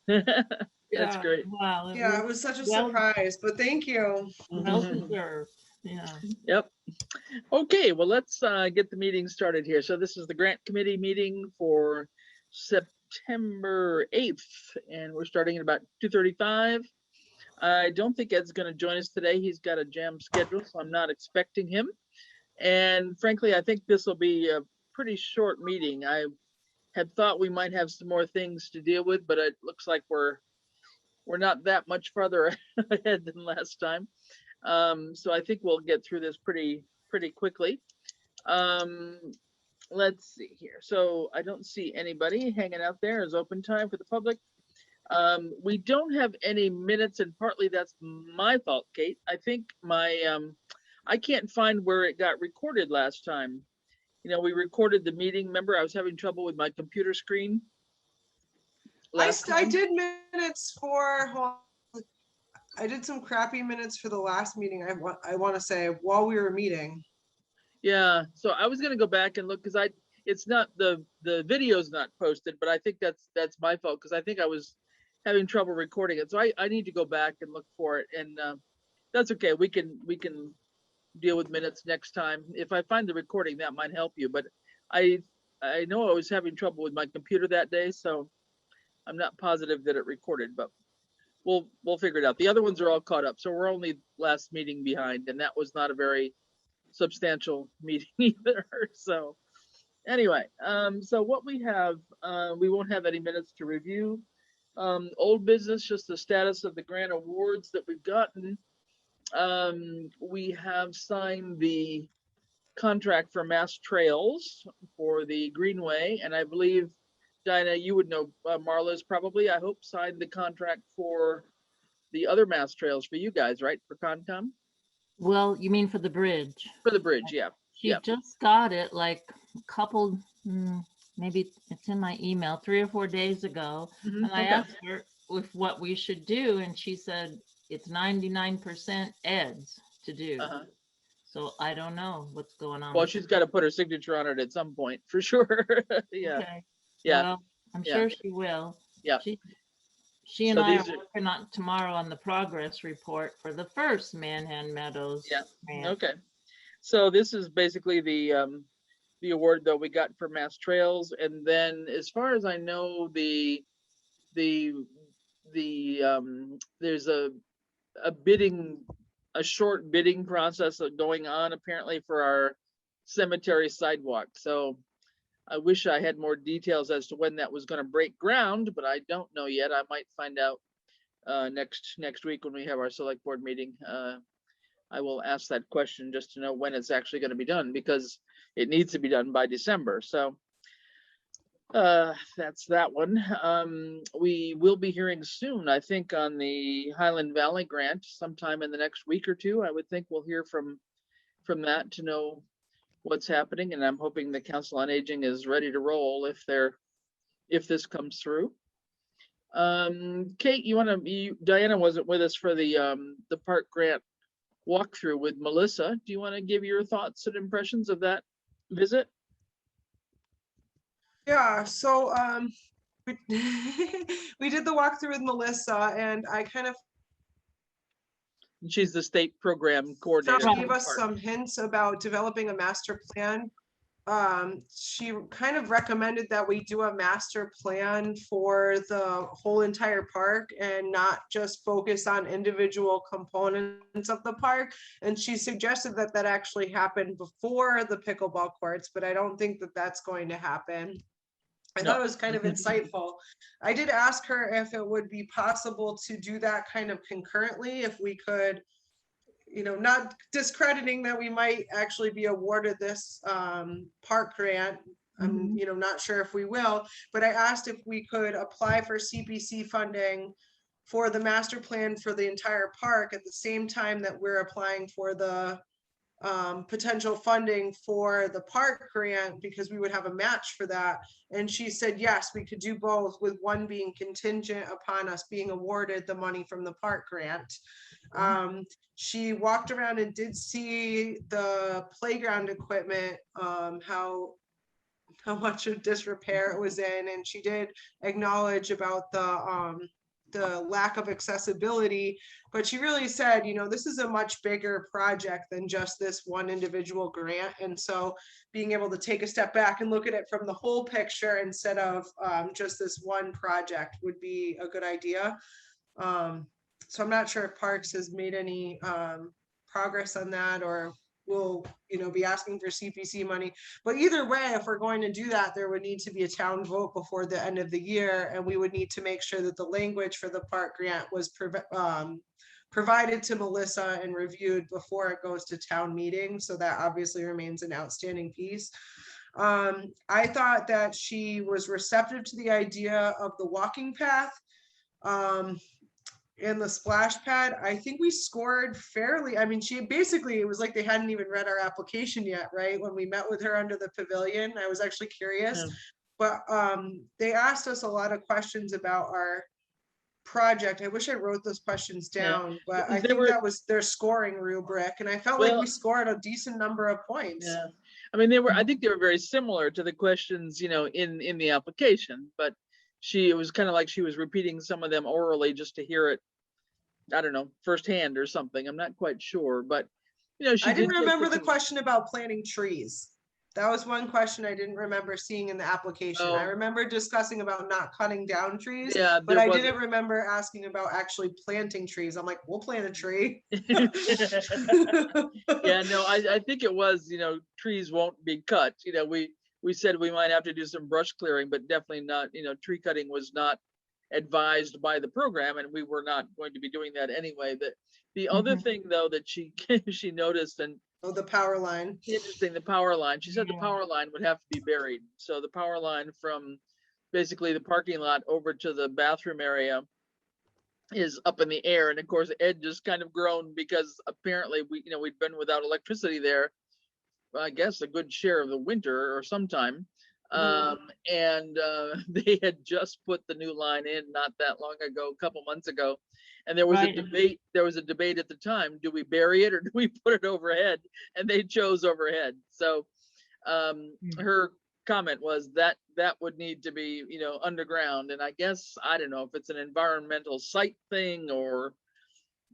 That's Yeah, great. wow, it Yeah, was it was such a well surprise, but thank you. well deserved. Yeah. Yep. Okay, well, let's get the meeting started here. So this is the grant committee meeting for September 8th, and we're starting at about 2:35. I don't think Ed's going to join us today. He's got a jam schedule, so I'm not expecting him. And frankly, I think this will be a pretty short meeting. I had thought we might have some more things to deal with, but it looks like we're not that much farther ahead than last time. So I think we'll get through this pretty quickly. Um, let's see here. So I don't see anybody hanging out there as open time for the public. We don't have any minutes, and partly that's my fault, Kate. I think I can't find where it got recorded last time. You know, we recorded the meeting. Remember, I was having trouble with my computer screen last I time. did minutes for, I did some crappy minutes for the last meeting. I want to say while we were meeting. Yeah, so I was gonna go back and look because it's not the video's not posted, but I think that's my fault because I think I was having trouble recording it. So I need to go back and look for it, and that's okay. We can deal with minutes next time. If I find the recording, that might help you. But I know I was having trouble with my computer that day, so I'm not positive that it recorded, but we'll figure it out. The other ones are all caught up, so we're only last meeting behind, and that was not a very substantial meeting either. So anyway, so what we have, we won't have any minutes to review. Old business, just the status of the grant awards that we've gotten. We have signed the contract for Mass Trails for the Greenway, and I believe, Dinah, you would know, Marla's probably, I hope, signed the contract for the other Mass Trails for you guys, right, for Concom? Well, you mean for the bridge? For the bridge, yeah. She Yeah. just got it like a couple, maybe it's in my email 3 or 4 days ago. Mhm, And I okay. asked her if what we should do, and she said it's 99% Ed's to do. Uh-huh. So I don't know what's going on Well, with she's it. got to put her signature on it at some point for sure. Yeah, Okay. yeah, Well, I'm yeah, sure she will. yeah. She and So I are these are, working on tomorrow on the progress report for the first Manhan Meadows yeah, grant. okay. So this is basically the award that we got for Mass Trails, and then as far as I know, the there's a short bidding process going on apparently for our cemetery sidewalk. So I wish I had more details as to when that was going to break ground, but I don't know yet. I might find out next week when we have our select board meeting. I will ask that question just to know when it's actually going to be done because it needs to be done by December. So that's that one. We will be hearing soon, I think, on the Highland Valley grant sometime in the next week or two. I would think we'll hear from that to know what's happening, and I'm hoping the Council on Aging is ready to roll if this comes through. Kate, Diana wasn't with us for the park grant walkthrough with Melissa. Do you want to give your thoughts and impressions of that visit? Yeah, so we, we did the walkthrough with Melissa, and I kind of She's the state program coordinator. gave us some hints about developing a master plan. She kind of recommended that we do a master plan for the whole entire park and not just focus on individual components of the park. And she suggested that that actually happened before the pickleball courts, but I don't think that that's going to happen. I thought it was kind of insightful. I did ask her if it would be possible to do that kind of concurrently, if we could, not discrediting that we might actually be awarded this park grant. I'm, not sure if we will, but I asked if we could apply for CPC funding for the master plan for the entire park at the same time that we're applying for the potential funding for the park grant, because we would have a match for that. And she said, yes, we could do both, with one being contingent upon us being awarded the money from the park grant. She walked around and did see the playground equipment, how how much of disrepair it was in, and she did acknowledge about the lack of accessibility, but she really said, you know, this is a much bigger project than just this one individual grant. And so being able to take a step back and look at it from the whole picture instead of just this one project would be a good idea. So I'm not sure if Parks has made any progress on that, or will, you know, be asking for CPC money. But either way, if we're going to do that, there would need to be a town vote before the end of the year, and we would need to make sure that the language for the park grant was provided to Melissa and reviewed before it goes to town meeting. So that obviously remains an outstanding piece. I thought that she was receptive to the idea of the walking path. In the splash pad, I think we scored fairly. I mean, she basically, it was like they hadn't even read our application yet, right? When we met with her under the pavilion, I was actually curious. Yeah. But they asked us a lot of questions about our project. I wish I wrote those questions down, but I think that was their scoring rubric, and I felt like we scored a decent number of points. Yeah, I mean, I think they were very similar to the questions, you know, in the application, but it was kind of like she was repeating some of them orally just to hear it, I don't know, firsthand or something. I'm not quite sure, but you know, I didn't remember the question about planting trees. That was one question I didn't remember seeing in the application. I remember discussing about not cutting down trees, but I didn't remember asking about actually planting trees. I'm like, we'll plant a tree. Yeah, no, I think it was, you know, trees won't be cut. You know, we said we might have to do some brush clearing, but definitely not, you know, tree cutting was not advised by the program, and we were not going to be doing that anyway. The other thing though that she she noticed, and the power line. Interesting, the power line. She said the power line would have to be buried. So the power line from basically the parking lot over to the bathroom area is up in the air. And of course, Ed just kind of groaned because apparently we'd been without electricity there, I guess a good share of the winter or sometime. And they had just put the new line in not that long ago, a couple months ago. And there was a debate. There was a debate at the time. Do we bury it or do we put it overhead? And they chose overhead. So her comment was that would need to be, you know, underground. And I guess, I don't know if it's an environmental site thing or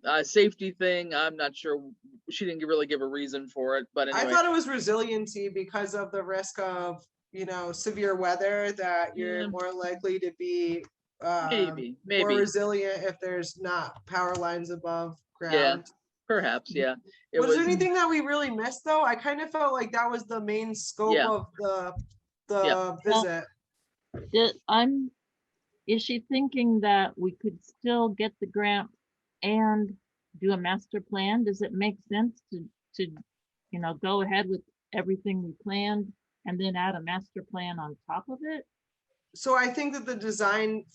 a safety thing. I'm not sure. She didn't really give a reason for it. But anyway. I thought it was resiliency because of the risk of, you know, severe weather, that you're more likely to be maybe more resilient if there's not power lines above ground. Yeah, perhaps. Yeah. Was there anything that we really missed though? I kind of felt like that was the main scope of the visit. Is she thinking that we could still get the grant and do a master plan? Does it make sense to you know, go ahead with everything we planned and then add a master plan on top of it? So I think that the design,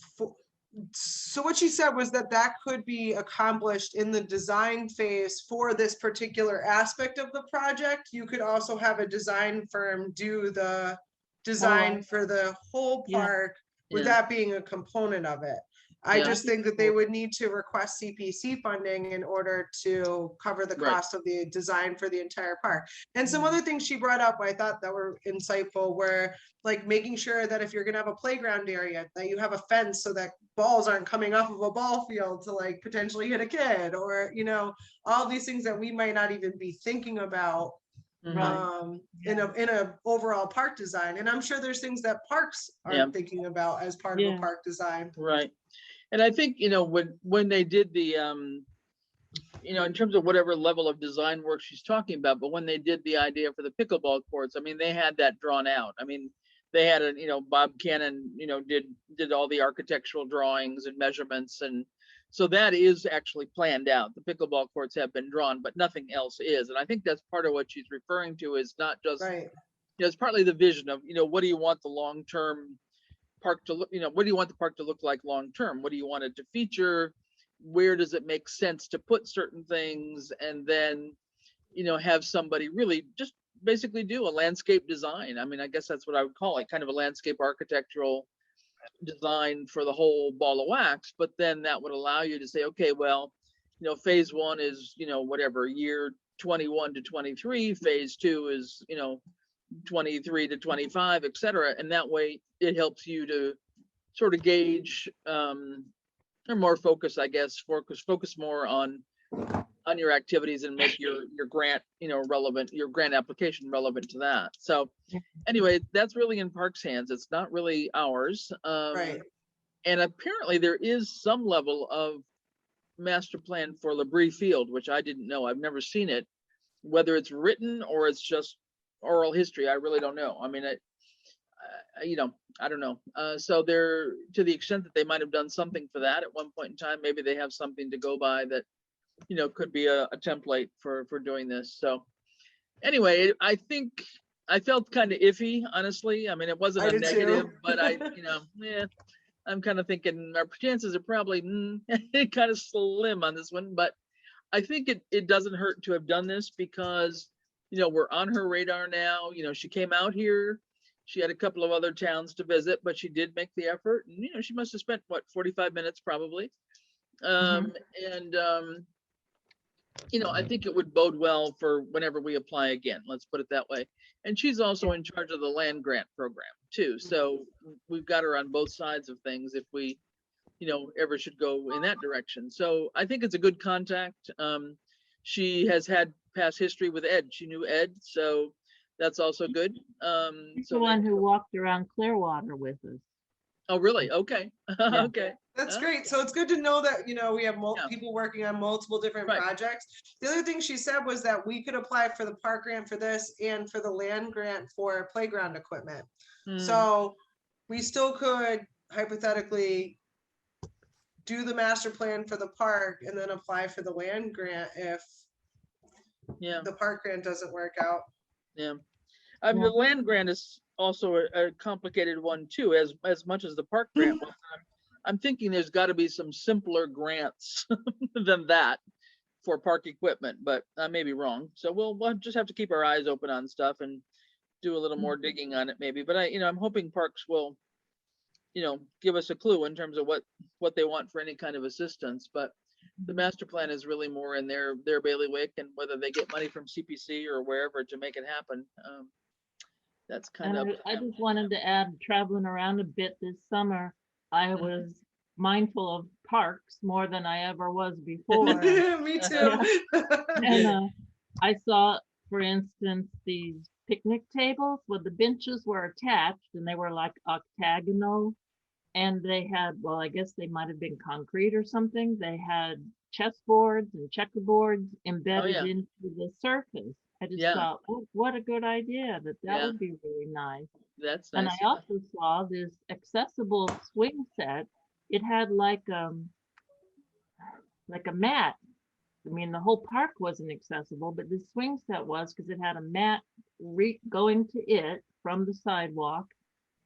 so what she said was that could be accomplished in the design phase for this particular aspect of the project. You could also have a design firm do the design for the whole park, with that being a component of it. I just think that they would need to request CPC funding in order to cover the cost of the design for the entire park. And some other things she brought up I thought that were insightful were like making sure that if you're gonna have a playground area, that you have a fence so that balls aren't coming off of a ball field to like potentially hit a kid, or, you know, all these things that we might not even be thinking about in a overall park design. And I'm sure there's things that parks aren't thinking about as part of a park design. Right. And I think, you know, when they did the, you know, in terms of whatever level of design work she's talking about, but when they did the idea for the pickleball courts, I mean, they had that drawn out. I mean, they had you know, Bob Cannon, you know, did all the architectural drawings and measurements. And so that is actually planned out. The pickleball courts have been drawn, but nothing else is. And I think that's part of what she's referring to, is not just, you know, it's partly the vision of, you know, what do you want the long-term park to look, you know, what do you want the park to look like long term? What do you want it to feature? Where does it make sense to put certain things? And then, you know, have somebody really just basically do a landscape design. I mean, I guess that's what I would call it, kind of a landscape architectural design for the whole ball of wax. But then that would allow you to say, okay, well, you know, phase one is, you know, whatever, year 21 to 23, phase two is, you know, 23 to 25, et cetera. And that way it helps you to sort of gauge, or more focus, I guess, focus more on your activities and make your grant, relevant, your grant application relevant to that. So anyway, that's really in Parks' hands. It's not really ours. Right. And apparently there is some level of master plan for Labrie Field, which I didn't know. I've never seen it. Whether it's written or it's just oral history, I really don't know. I mean, I don't know. So they're, to the extent that they might have done something for that at one point in time, maybe they have something to go by that, could be a template for doing this. So anyway, I think I felt kind of iffy, honestly. I mean, it wasn't I a did negative, too. but I'm kind of thinking our chances are probably kind of slim on this one, but I think it doesn't hurt to have done this because, we're on her radar now. She came out here. She had a couple of other towns to visit, but she did make the effort. And, she must have spent, 45 minutes probably. I think it would bode well for whenever we apply again, let's put it that way. And she's also in charge of the land grant program too. So we've got her on both sides of things if we, ever should go in that direction. So I think it's a good contact. She has had past history with Ed. She knew Ed, so that's also good. She's So the one who walked around Clearwater with us. oh, really? Okay. Yeah. Okay. That's great. So it's good to know that, we have Yeah. people working on multiple different Right. projects. The other thing she said was that we could apply for the park grant for this and for the land grant for playground equipment. So we still could hypothetically do the master plan for the park and then apply for the land grant if Yeah. the park grant doesn't work out. Yeah. I mean, Yeah. the land grant is also a complicated one too, as much as the park grant was. I'm thinking there's got to be some simpler grants than that for park equipment, but I may be wrong. So we'll just have to keep our eyes open on stuff and do a little more digging on it maybe. But I'm hoping Parks will, give us a clue in terms of what they want for any kind of assistance. But the master plan is really more in their bailiwick, and whether they get money from CPC or wherever to make it happen. That's kind of. And I just wanted to add, traveling around a bit this summer, I was mindful of parks more than I ever was before. Me too. And I saw, for instance, these picnic tables where the benches were attached and they were like octagonal. And they had, well, I guess they might have been concrete or something. They had chessboards and checkerboards embedded yeah. into the surface. I just Yeah. thought, oh, what a good idea. That Yeah. would be really nice. That's And nice. I also saw this accessible swing set. It had like a mat. I mean, the whole park wasn't accessible, but the swing set was, because it had a mat going to it from the sidewalk.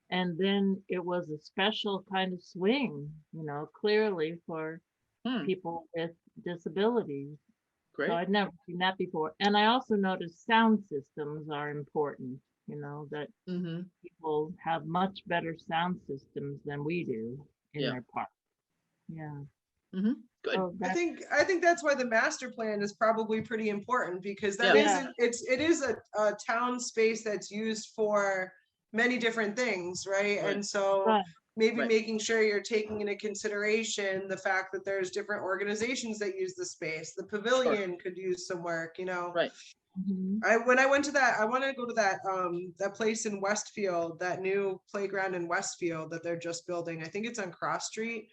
And then it was a special kind of swing, clearly for people with disabilities. Great. So I'd never seen that before. And I also noticed sound systems are important, that people have much better sound systems than we do in Yeah. their park. Yeah. Good. So I think that's why the master plan is probably pretty important, because that Yeah. it is a town space that's used for many different things, right? Right. And so Right. maybe Right. making sure you're taking into consideration the fact that there's different organizations that use the space. The pavilion could use some work, Right. When I went to that, I wanted to go to that place in Westfield, that new playground in Westfield that they're just building. I think it's on Cross Street.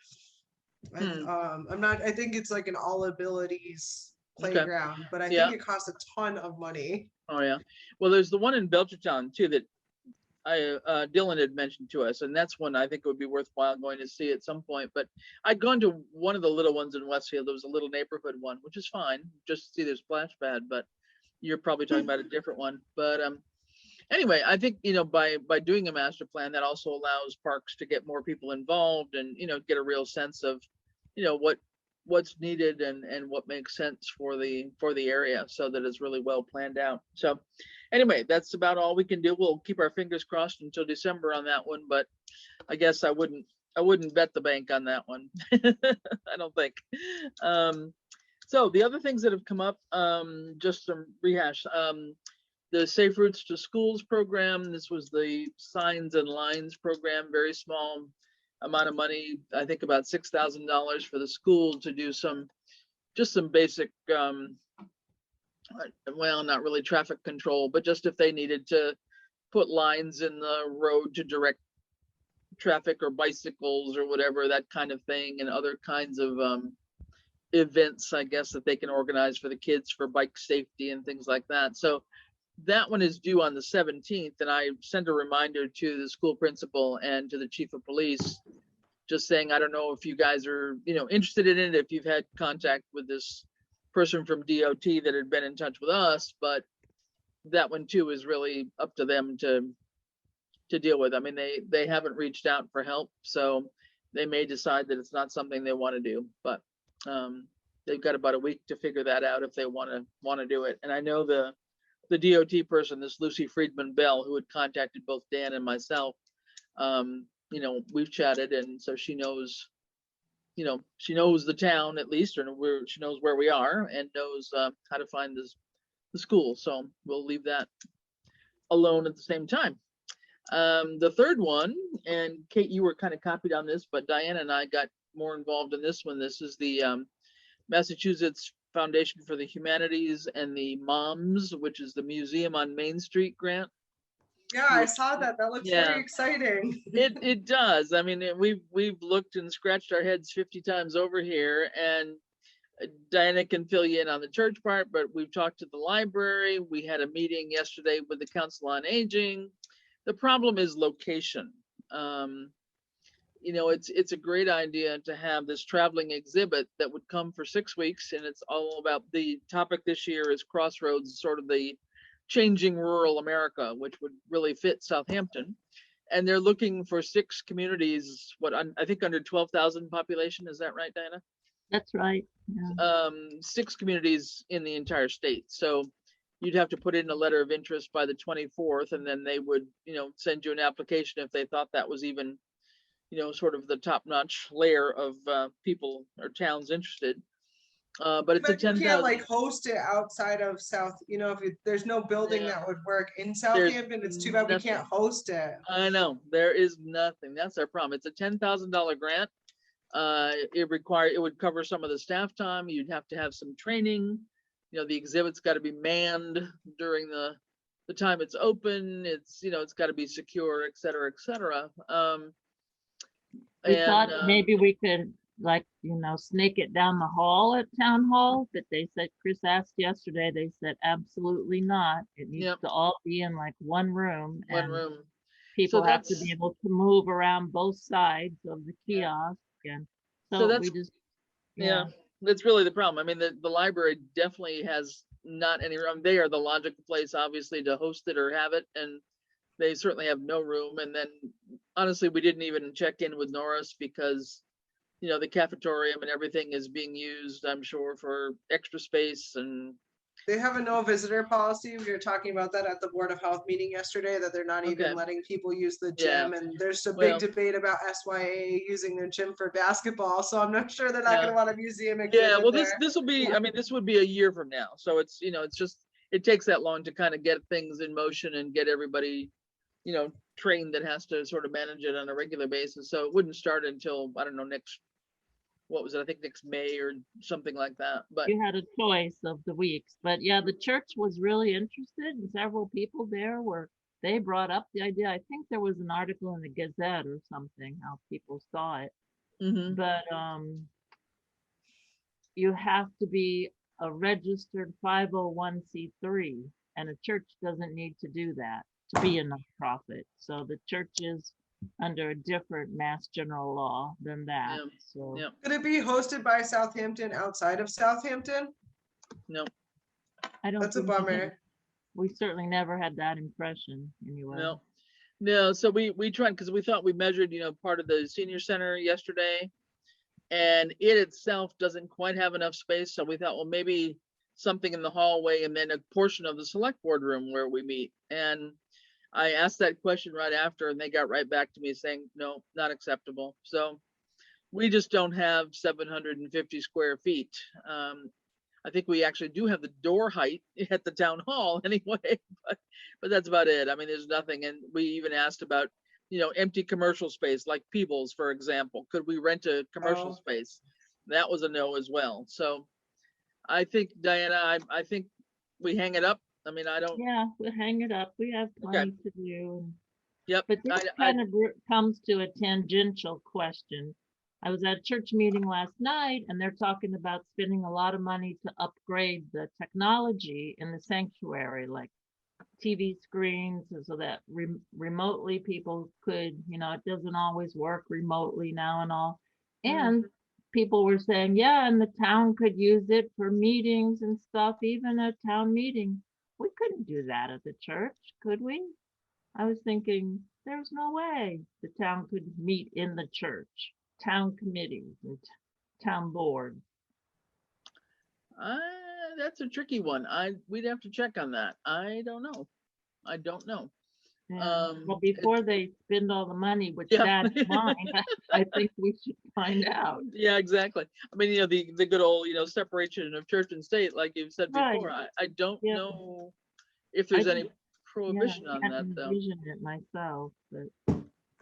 I think it's like an all abilities playground, but I Yeah. think it costs a ton of money. Oh yeah. Well, there's the one in Belchertown too that Dylan had mentioned to us, and that's one I think it would be worthwhile going to see at some point. But I'd gone to one of the little ones in Westfield. There was a little neighborhood one, which is fine, just to see their splash pad. But you're probably talking about a different one. But anyway, I think by doing a master plan, that also allows parks to get more people involved and get a real sense of what's needed and what makes sense for the area, so that it's really well planned out. So anyway, that's about all we can do. We'll keep our fingers crossed until December on that one, but I guess I wouldn't bet the bank on that one. I don't think. So the other things that have come up, just some rehash. the Safe Routes to Schools program. This was the Signs and Lines program, very small amount of money, I think about $6,000 for the school to do just some basic, well, not really traffic control, but just if they needed to put lines in the road to direct traffic or bicycles or whatever, that kind of thing, and other kinds of events, I guess, that they can organize for the kids for bike safety and things like that. So that one is due on the 17th, and I sent a reminder to the school principal and to the chief of police, just saying, I don't know if you guys are, interested in it, if you've had contact with this person from DOT that had been in touch with us, but that one too is really up to them to deal with. I mean, they haven't reached out for help, so they may decide that it's not something they want to do, but they've got about a week to figure that out if they want to do it. And I know the DOT person, this Lucy Friedman Bell, who had contacted both Dan and myself, we've chatted, and so she knows, she knows the town at least, or she knows where we are and knows how to find the school. So we'll leave that alone at the same time. The third one, and Kate, you were kind of copied on this, but Diana and I got more involved in this one. This is the Massachusetts Foundation for the Humanities and the MOMS, which is the Museum on Main Street grant. Yeah, I saw that. That looks very exciting. It does. I mean, we've looked and scratched our heads 50 times over here, and Diana can fill you in on the church part, but we've talked to the library. We had a meeting yesterday with the Council on Aging. The problem is location. It's a great idea to have this traveling exhibit that would come for 6 weeks, and it's all about, the topic this year is Crossroads, sort of the changing rural America, which would really fit Southampton. And they're looking for 6 communities, I think under 12,000 population, is that right, Diana? That's right. Yeah. 6 communities in the entire state. So you'd have to put in a letter of interest by the 24th, and then they would, send you an application if they thought that was even, sort of the top-notch layer of people or towns interested. But it's a 10,000. You can't host it outside of South. If there's no building that would work in Southampton, it's too bad we can't host it. I know, there is nothing. That's our problem. It's a $10,000 grant. It would cover some of the staff time. You'd have to have some training. The exhibit's got to be manned during the time it's open. It's got to be secure, et cetera, et cetera. We thought maybe we could snake it down the hall at town hall, but they said, Chris asked yesterday, they said absolutely not. It needs to all be in one room. People have to be able to move around both sides of the kiosk, and so that's, we just that's really the problem. I mean, the library definitely has not any room. They are the logical place, obviously, to host it or have it, and they certainly have no room. And then honestly, we didn't even check in with Norris because the cafeteria and everything is being used, I'm sure, for extra space. And they have a no visitor policy. We were talking about that at the Board of Health meeting yesterday, that they're not even letting people use the gym. And there's a big debate about SYA using their gym for basketball. So I'm not sure they're not going to want a museum exhibit. Yeah, well, this will be, I mean, this would be a year from now. So it's, it's just, it takes that long to kind of get things in motion and get everybody, trained that has to sort of manage it on a regular basis. So it wouldn't start until, I don't know, next May or something like that. But you had a choice of the weeks. But yeah, the church was really interested, and several people there they brought up the idea. I think there was an article in the Gazette or something, how people saw it. Mm-hmm. But you have to be a registered 501c3, and a church doesn't need to do that to be a nonprofit. So the church is under a different mass general law than that. So could it be hosted by Southampton outside of Southampton? No, I don't. That's a bummer. We certainly never had that impression anyway. No. So we tried, because we thought we measured, part of the senior center yesterday, and it itself doesn't quite have enough space. So we thought, well, maybe something in the hallway and then a portion of the select board room where we meet. And I asked that question right after, and they got right back to me saying, no, not acceptable. So we just don't have 750 square feet. I think we actually do have the door height at the town hall anyway, but that's about it. I mean, there's nothing. And we even asked about, empty commercial space like Peebles, for example. Could we rent a commercial Oh. space? That was a no as well. So I think, Diana, I think we hang it up. I mean, I don't, Yeah, we'll hang it up. We have okay. plenty to do. Yep. But this kind of comes to a tangential question. I was at a church meeting last night and they're talking about spending a lot of money to upgrade the technology in the sanctuary, like TV screens, so that remotely people could, it doesn't always work remotely now and all. And people were saying, yeah, and the town could use it for meetings and stuff, even a town meeting. We couldn't do that at the church, could we? I was thinking, there's no way the town could meet in the church, town committees and town boards. That's a tricky one. We'd have to check on that. I don't know. Well, before they spend all the money, which Yeah. that's mine, I think we should find out. Yeah, exactly. I mean, the good old, separation of church and state, like you've said before. Right. I don't Yeah. know if there's any prohibition I on can't that, though. envision it myself, but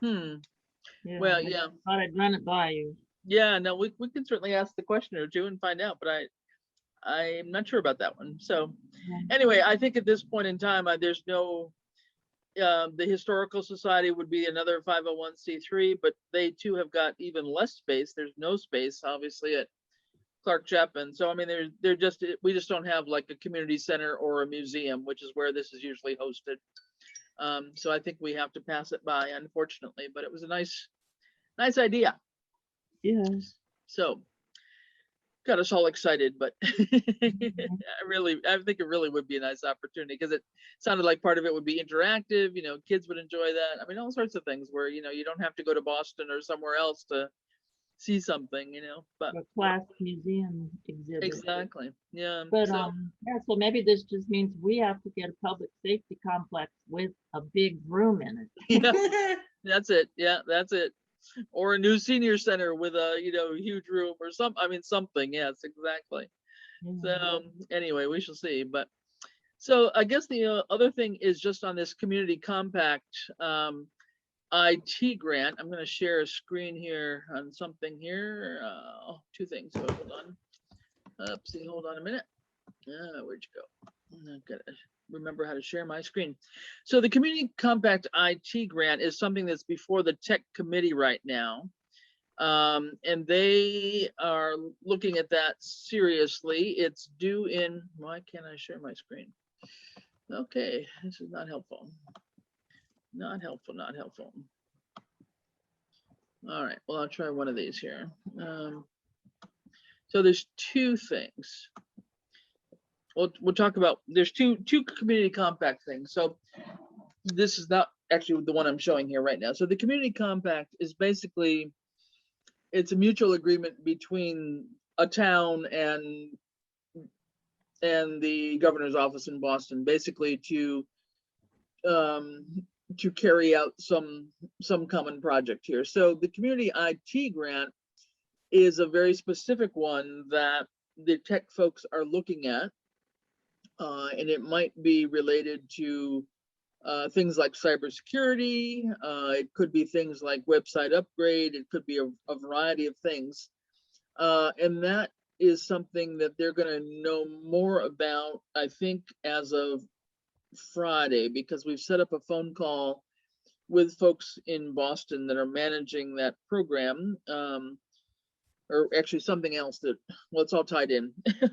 yeah, Well, I yeah. thought I'd run it by you. Yeah, no, we can certainly ask the question or two and find out, but I'm not sure about that one. So anyway, I think at this point in time, there's no, the Historical Society would be another 501c3, but they too have got even less space. There's no space, obviously, at Clark Chapman. So, I mean, we just don't have like a community center or a museum, which is where this is usually hosted. So I think we have to pass it by, unfortunately, but it was a nice idea. Yes. So got us all excited, but I think it really would be a nice opportunity because it sounded like part of it would be interactive, kids would enjoy that. I mean, all sorts of things where, you don't have to go to Boston or somewhere else to see something, but A class museum exhibit. Exactly. Yeah. But so maybe this just means we have to get a public safety complex with a big room in it. Yeah, that's it. Yeah, that's it. Or a new senior center with a huge room or something. Yes, exactly. So anyway, we shall see. But so I guess the other thing is just on this community compact IT grant. I'm going to share a screen here on something here. Two things. So hold on. Oopsie, hold on a minute. Where'd you go? I gotta remember how to share my screen. So the Community Compact IT grant is something that's before the tech committee right now. And they are looking at that seriously. It's due in, why can't I share my screen? Okay, this is not helpful. Not helpful. All right, well, I'll try one of these here. So there's two things. We'll talk about, there's two community compact things. So this is not actually the one I'm showing here right now. So the community compact is basically, it's a mutual agreement between a town and the governor's office in Boston, basically to carry out some common project here. So the community IT grant is a very specific one that the tech folks are looking at. And it might be related to things like cybersecurity. It could be things like website upgrade. It could be a variety of things. And that is something that they're going to know more about, I think, as of Friday, because we've set up a phone call with folks in Boston that are managing that program. Or actually something else that, well, it's all tied in.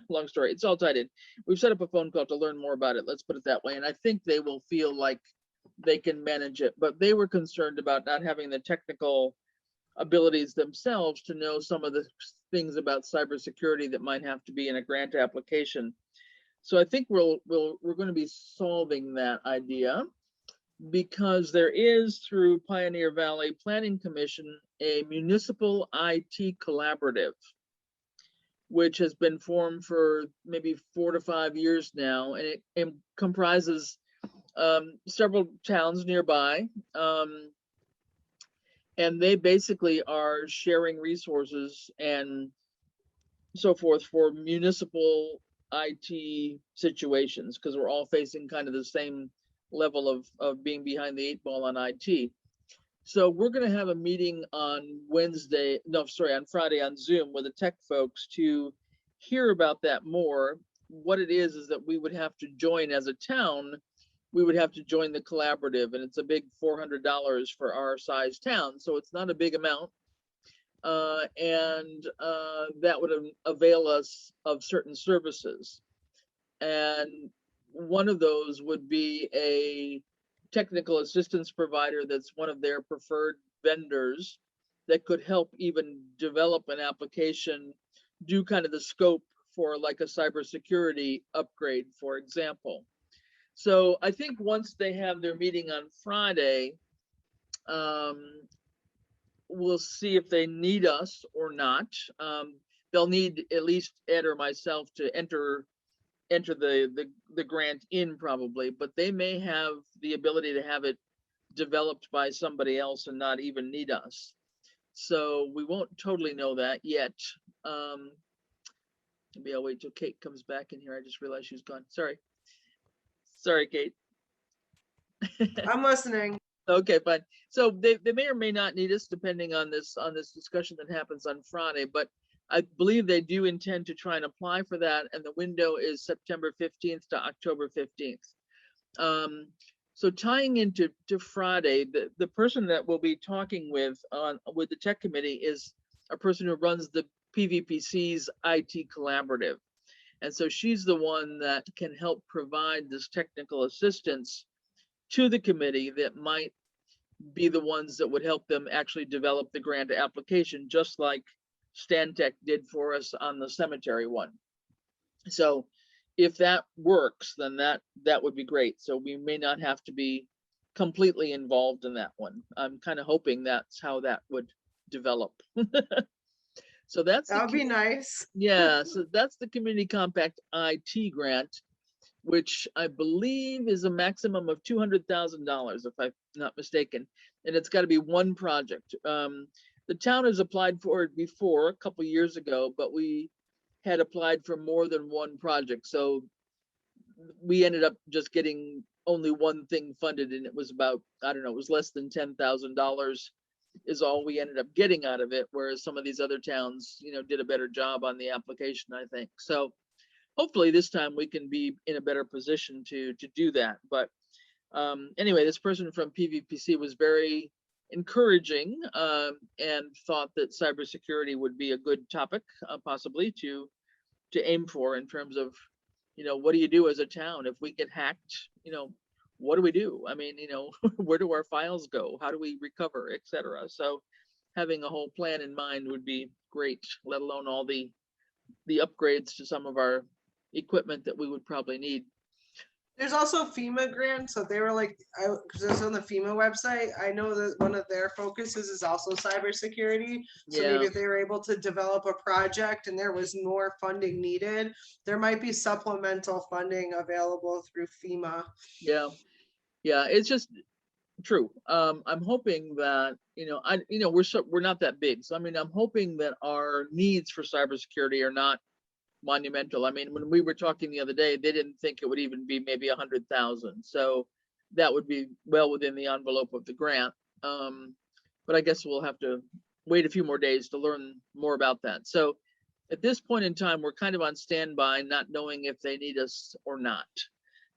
Long story, it's all tied in. We've set up a phone call to learn more about it. Let's put it that way. And I think they will feel like they can manage it, but they were concerned about not having the technical abilities themselves to know some of the things about cybersecurity that might have to be in a grant application. So I think we're going to be solving that idea, because there is, through Pioneer Valley Planning Commission, a municipal IT collaborative, which has been formed for maybe 4 to 5 years now, and it comprises several towns nearby, and they basically are sharing resources and so forth for municipal IT situations, because we're all facing kind of the same level of being behind the 8 ball on IT. So we're going to have a meeting on Wednesday, no, sorry, on Friday on Zoom with the tech folks to hear about that more. What it is that we would have to join as a town. We would have to join the collaborative, and it's a big $400 for our size town. So it's not a big amount. And that would avail us of certain services. And one of those would be a technical assistance provider that's one of their preferred vendors that could help even develop an application, do kind of the scope for like a cybersecurity upgrade, for example. So I think once they have their meeting on Friday, we'll see if they need us or not. They'll need at least Ed or myself to enter the grant in probably, but they may have the ability to have it developed by somebody else and not even need us. So we won't totally know that yet. Maybe I'll wait till Kate comes back in here. I just realized she's gone. Sorry, Kate. I'm listening. Okay, fine. So they may or may not need us depending on this discussion that happens on Friday, but I believe they do intend to try and apply for that, and the window is September 15th to October 15th. So tying into Friday, the person that we'll be talking with the tech committee is a person who runs the PVPC's IT collaborative. And so she's the one that can help provide this technical assistance to the committee that might be the ones that would help them actually develop the grant application, just like Stantec did for us on the cemetery one. So if that works, then that would be great. So we may not have to be completely involved in that one. I'm kind of hoping that's how that would develop. So that would be nice. Yeah, so that's the Community Compact IT grant, which I believe is a maximum of $200,000, if I'm not mistaken. And it's got to be one project. The town has applied for it before, a couple of years ago, but we had applied for more than one project. So we ended up just getting only one thing funded, and it was about, I don't know, it was less than $10,000 is all we ended up getting out of it, whereas some of these other towns, did a better job on the application, I think. So hopefully this time we can be in a better position to do that. But anyway, this person from PVPC was very encouraging and thought that cybersecurity would be a good topic possibly to aim for in terms of, what do you do as a town if we get hacked? What do we do? I mean, where do our files go? How do we recover, et cetera? So having a whole plan in mind would be great, let alone all the upgrades to some of our equipment that we would probably need. There's also FEMA grants, so they were like, because it's on the FEMA website. I know that one of their focuses is also cybersecurity. So maybe if they were able to develop a project and there was more funding needed, there might be supplemental funding available through FEMA. Yeah, it's just true. I'm hoping that we're not that big, so I mean, I'm hoping that our needs for cybersecurity are not monumental. I mean, when we were talking the other day, they didn't think it would even be maybe 100,000. So that would be well within the envelope of the grant. But I guess we'll have to wait a few more days to learn more about that. So at this point in time, we're kind of on standby, not knowing if they need us or not.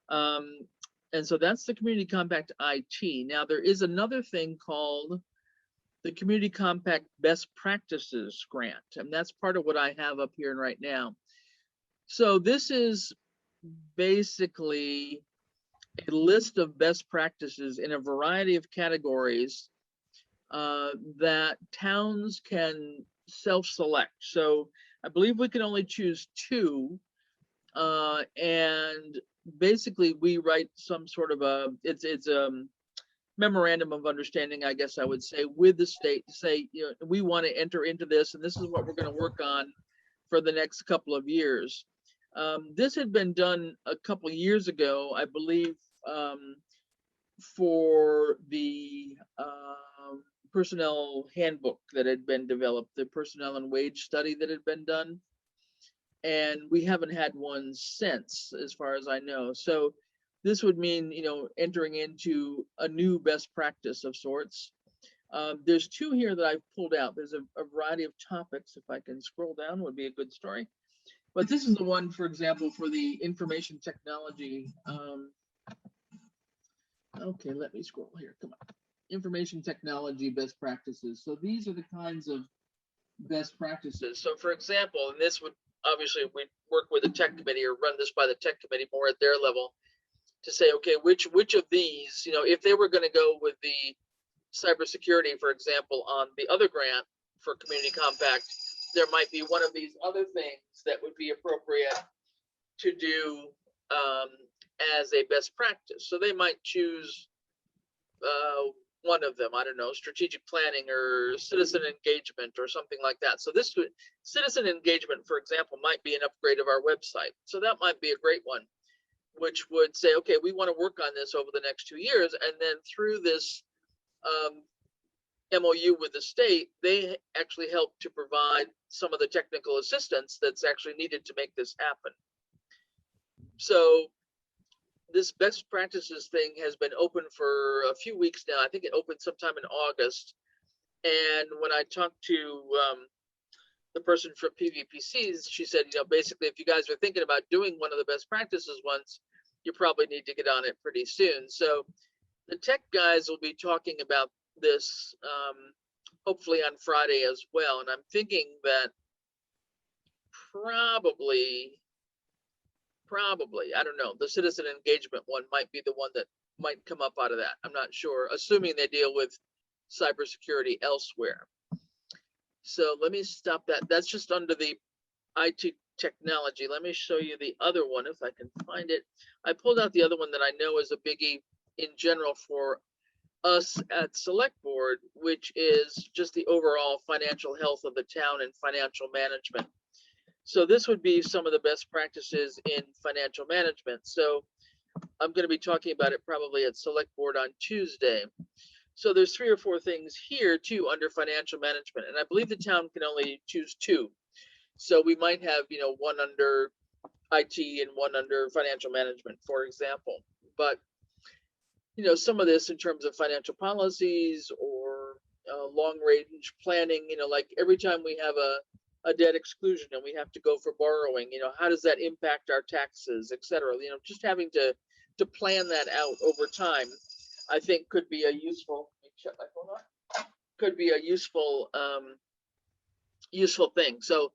And so that's the Community Compact IT. Now there is another thing called the Community Compact Best Practices Grant, and that's part of what I have up here right now. So this is basically a list of best practices in a variety of categories that towns can self-select. So I believe we can only choose 2, and basically we write some sort of it's a memorandum of understanding, I guess I would say, with the state to say, we want to enter into this, and this is what we're going to work on for the next couple of years. This had been done a couple of years ago, I believe, for the personnel handbook that had been developed, the personnel and wage study that had been done. and we haven't had one since, as far as I know. So this would mean, entering into a new best practice of sorts. There's two here that I've pulled out. There's a variety of topics. If I can scroll down, would be a good story. But this is the one, for example, for the information technology. Okay, let me scroll here. Come on. Information technology best practices. So these are the kinds of best practices. So for example, and this would obviously we work with the tech committee or run this by the tech committee more at their level to say, okay, which of these, if they were going to go with the cybersecurity, for example, on the other grant for Community Compact, there might be one of these other things that would be appropriate to do as a best practice. So they might choose one of them, I don't know, strategic planning or citizen engagement or something like that. So this citizen engagement, for example, might be an upgrade of our website. So that might be a great one, which would say, okay, we want to work on this over the next 2 years. And then through this MOU with the state, they actually help to provide some of the technical assistance that's actually needed to make this happen. So this best practices thing has been open for a few weeks now. I think it opened sometime in August. And when I talked to the person from PVPCs, she said, basically, if you guys are thinking about doing one of the best practices ones, you probably need to get on it pretty soon. So the tech guys will be talking about this hopefully on Friday as well. And I'm thinking that probably, I don't know, the citizen engagement one might be the one that might come up out of that. I'm not sure, assuming they deal with cybersecurity elsewhere. So let me stop that. That's just under the IT technology. Let me show you the other one if I can find it. I pulled out the other one that I know is a biggie in general for us at Select Board, which is just the overall financial health of the town and financial management. So this would be some of the best practices in financial management. So I'm going to be talking about it probably at Select Board on Tuesday. So there's 3 or 4 things here too under financial management, and I believe the town can only choose 2. So we might have, one under IT and one under financial management, for example. But some of this in terms of financial policies or long range planning, like every time we have a debt exclusion and we have to go for borrowing, how does that impact our taxes, et cetera? Just having to plan that out over time, I think could be a useful, let me shut my phone off, could be a useful thing. So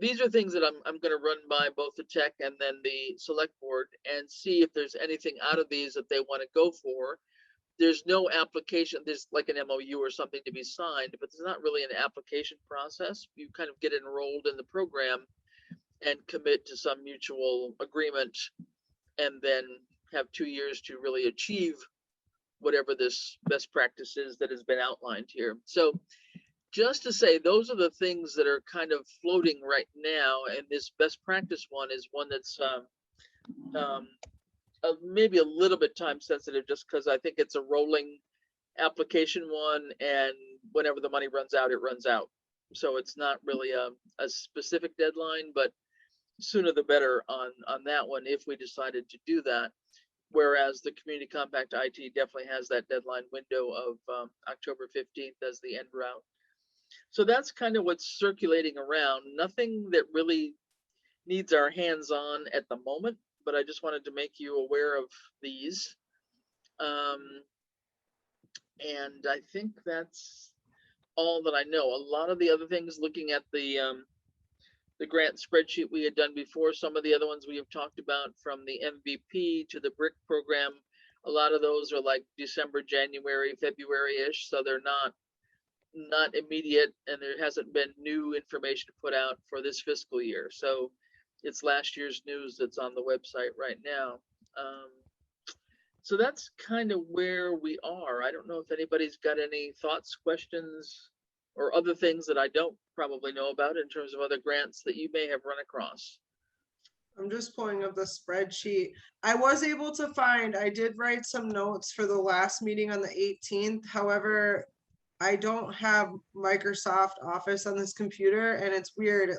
these are things that I'm going to run by both the tech and then the Select Board and see if there's anything out of these that they want to go for. There's no application, there's like an MOU or something to be signed, but there's not really an application process. You kind of get enrolled in the program and commit to some mutual agreement and then have 2 years to really achieve whatever this best practice is that has been outlined here. So just to say, those are the things that are kind of floating right now. And this best practice one is one that's maybe a little bit time sensitive, just because I think it's a rolling application one, and whenever the money runs out, it runs out. So it's not really a specific deadline, but sooner the better on that one if we decided to do that. Whereas the Community Compact IT definitely has that deadline window of October 15th as the end route. So that's kind of what's circulating around. Nothing that really needs our hands on at the moment, but I just wanted to make you aware of these. And I think that's all that I know. A lot of the other things, looking at the grant spreadsheet we had done before, some of the other ones we have talked about, from the MVP to the BRIC program, a lot of those are like December, January, February-ish, so they're not immediate, and there hasn't been new information put out for this fiscal year. So it's last year's news that's on the website right now. So that's kind of where we are. I don't know if anybody's got any thoughts, questions, or other things that I don't probably know about in terms of other grants that you may have run across. I'm just pulling up the spreadsheet. I was able to find, I did write some notes for the last meeting on the 18th. However, I don't have Microsoft Office on this computer, and it's weird.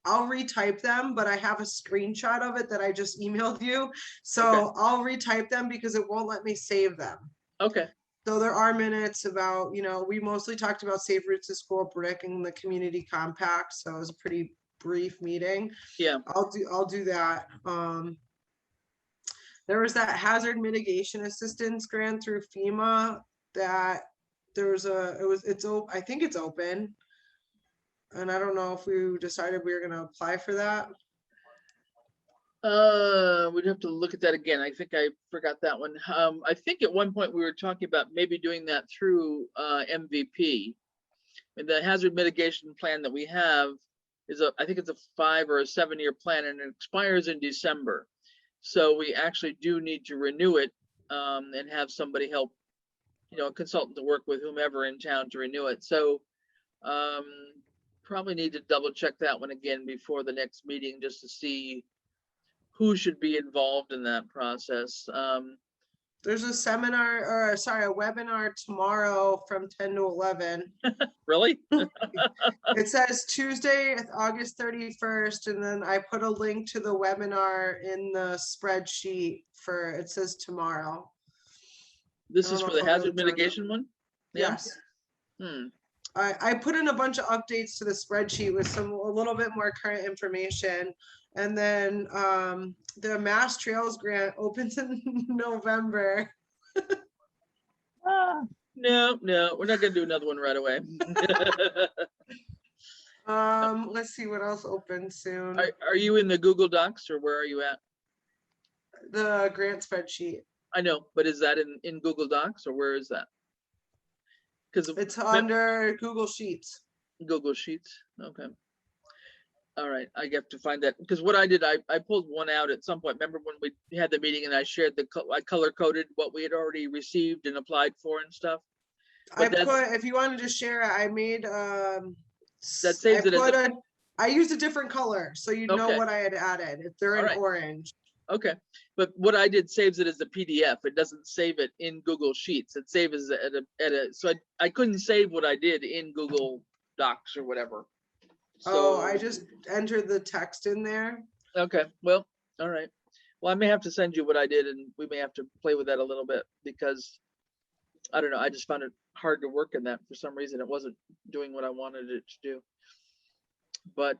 I'll retype them, but I have a screenshot of it that I just emailed you. So Okay. I'll retype them because it won't let me save them. Okay, So there are minutes about, we mostly talked about Safe Routes to School, breaking the community compact. So it was a pretty brief meeting. yeah. I'll do that. There was that hazard mitigation assistance grant through FEMA that I think it's open. And I don't know if we decided we were gonna apply for that. We'd have to look at that again. I think I forgot that one. I think at one point we were talking about maybe doing that through MVP. And the hazard mitigation plan that we have is I think it's a 5 or a 7-year plan, and it expires in December. So we actually do need to renew it and have somebody help, a consultant to work with whomever in town to renew it. So probably need to double check that one again before the next meeting, just to see who should be involved in that process. There's a webinar tomorrow from 10 to 11. Really? It says Tuesday, August 31st, and then I put a link to the webinar in the spreadsheet it says tomorrow. This is for the hazard mitigation one? Yeah. Yes. Hmm. I put in a bunch of updates to the spreadsheet with a little bit more current information. And then the Mass Trails grant opens in November. No, we're not gonna do another one right away. Let's see what else opens soon. Are you in the Google Docs, or where are you at? The grant spreadsheet. I know, but is that in Google Docs, or where is that? Because it's under Google Sheets. Google Sheets. Okay. All right, I have to find that, because what I did, I pulled one out at some point. Remember when we had the meeting and I shared I color coded what we had already received and applied for and stuff. If you wanted to share it, I made that saves it. I used a different color, so you know what I had added. If they're in orange. Okay, but what I did saves it as a PDF. It doesn't save it in Google Sheets. It saves it so I couldn't save what I did in Google Docs or whatever. So, I just entered the text in there. Okay, well, all right. Well, I may have to send you what I did, and we may have to play with that a little bit, because I don't know, I just found it hard to work in that for some reason. It wasn't doing what I wanted it to do. But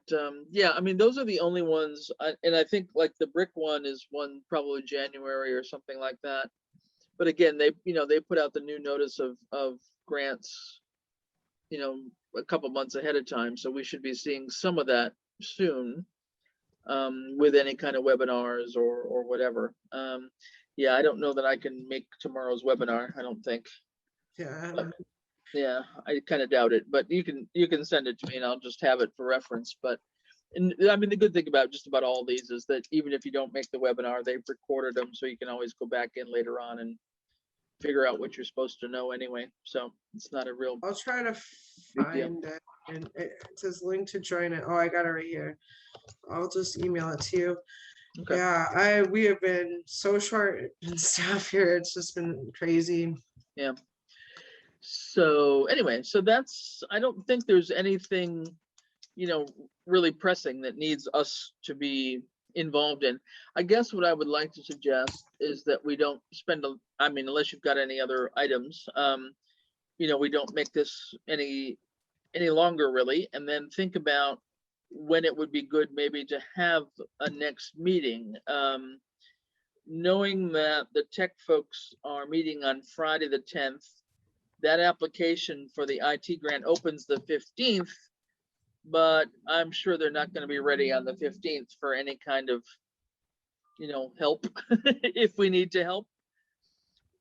yeah, I mean, those are the only ones. And I think like the brick one is one probably January or something like that. But again, they put out the new notice of grants, a couple months ahead of time. So we should be seeing some of that soon with any kind of webinars or whatever. Yeah, I don't know that I can make tomorrow's webinar. I don't think. Yeah. But, yeah, I kind of doubt it, but you can send it to me and I'll just have it for reference. But I mean, the good thing about just about all these is that even if you don't make the webinar, they've recorded them, so you can always go back in later on and figure out what you're supposed to know anyway. So it's not a real. I'll try to find it. And it says link to join it. Oh, I got it right here. I'll just email it to you. Okay. Yeah, we have been so short in staff here. It's just been crazy. Yeah. So anyway, I don't think there's anything, really pressing that needs us to be involved in. I guess what I would like to suggest is that we don't spend, unless you've got any other items, we don't make this any longer really, and then think about when it would be good maybe to have a next meeting. Knowing that the tech folks are meeting on Friday the 10th, that application for the IT grant opens the 15th, but I'm sure they're not going to be ready on the 15th for any kind of, help if we need to help.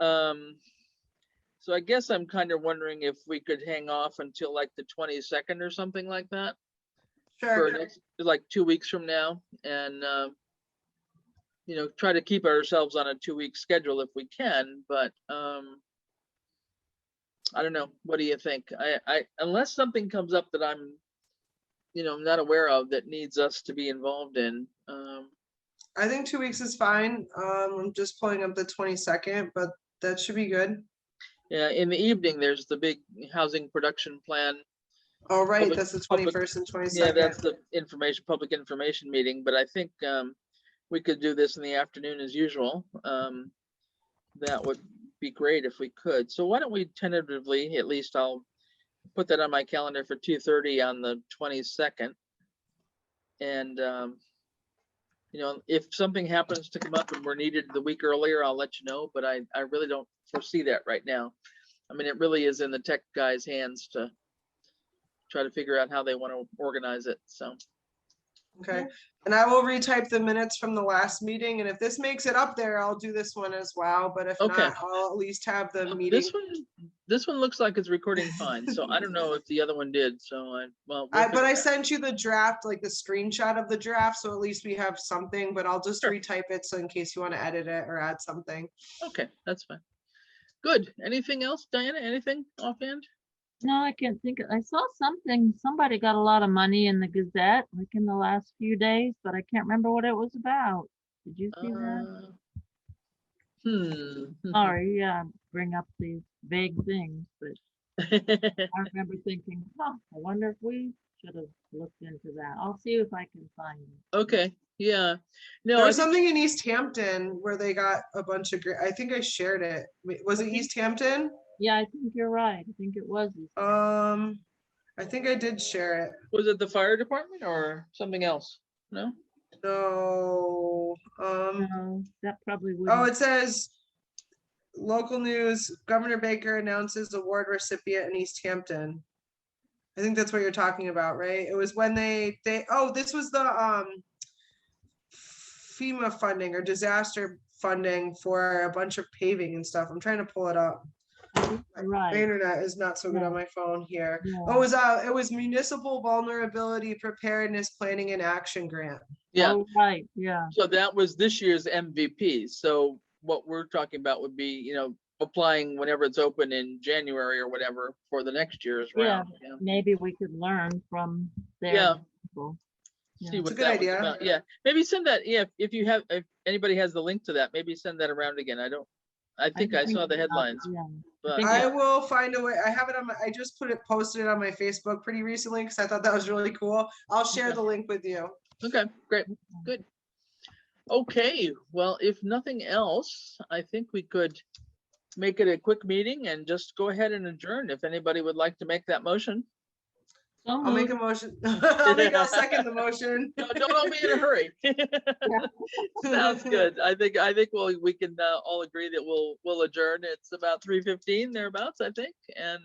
So I guess I'm kind of wondering if we could hang off until like the 22nd or something like that. Sure. For like 2 weeks from now, and try to keep ourselves on a 2-week schedule if we can. But I don't know. What do you think? I unless something comes up that I'm, not aware of that needs us to be involved in. I think 2 weeks is fine. I'm just pulling up the 22nd, but that should be good. Yeah, in the evening, there's the big housing production plan Oh, right, Public- that's the public- 21st and Yeah, 22nd. that's the public information meeting, but I think we could do this in the afternoon as usual. That would be great if we could. So why don't we tentatively, at least I'll put that on my calendar for 2:30 on the 22nd. And, you know, if something happens to come up and we're needed the week earlier, I'll let you know, but I really don't foresee that right now. I mean, it really is in the tech guys' hands to try to figure out how they want to organize it, so. Okay, and I will retype the minutes from the last meeting, and if this makes it up there, I'll do this one as well, but if Okay. not, I'll at least have the Well, meeting. This one looks like it's recording fine, so I don't know if the other one did, so well. we'll But I figure it out. sent you the draft, like the screenshot of the draft, so at least we have something, but I'll just Sure. retype it, so in case you want to edit it or add something. Okay, that's fine. Good. Anything else, Diana? Anything offhand? No, I can't think. I saw something, somebody got a lot of money in the Gazette, like in the last few days, but I can't remember what it was about. Did you see that? Sorry, yeah, bring up these vague things, but I remember thinking, huh, I wonder if we should have looked into that. I'll see if I can find it. Okay, yeah. No, There I was think- something in Easthampton where they got a bunch of, I think I shared it. Wait, was it Okay. Easthampton? Yeah, I think you're right. I think it was. I think I did share it. Was it the fire department or something else? No? No, No, that probably would. oh, it says local news, Governor Baker announces award recipient in Easthampton. I think that's what you're talking about, right? It was when this was the FEMA funding or disaster funding for a bunch of paving and stuff. I'm trying to pull it up. My Right. internet is not so good on Yeah. my phone here. Yeah. Oh, it was Municipal Vulnerability Preparedness Planning and Action Grant. Yeah, Oh, right, yeah. so that was this year's MVP. So what we're talking about would be, you know, applying whenever it's open in January or whatever for the next year's Yeah. round. Yeah. Maybe we could learn from their Yeah. people. See Yeah. what It's a good that was idea. about. Yeah, maybe send that, yeah, if anybody has the link to that, maybe send that around again. I think I saw the headlines, Yeah. but think I yeah, will find a way. I have it on I just posted it on my Facebook pretty recently because I thought that was really cool. I'll share Okay. the link with you. okay, great, good. Okay, well, if nothing else, I think we could make it a quick meeting and just go ahead and adjourn if anybody would like to make that motion. So I'll make a motion. I'll second the motion. Don't all be in a hurry. Sounds good. I think we can all agree that we'll adjourn. It's about 3:15 thereabouts, I think, and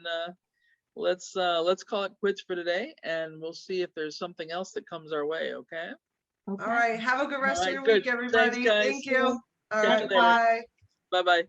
let's call it quits for today, and we'll see if there's something else that comes our way. Okay. Okay. All right. Have a good rest of right, your good. week, Thanks, everybody. guys. Thank you. All Catch right. you later. Bye. Bye bye.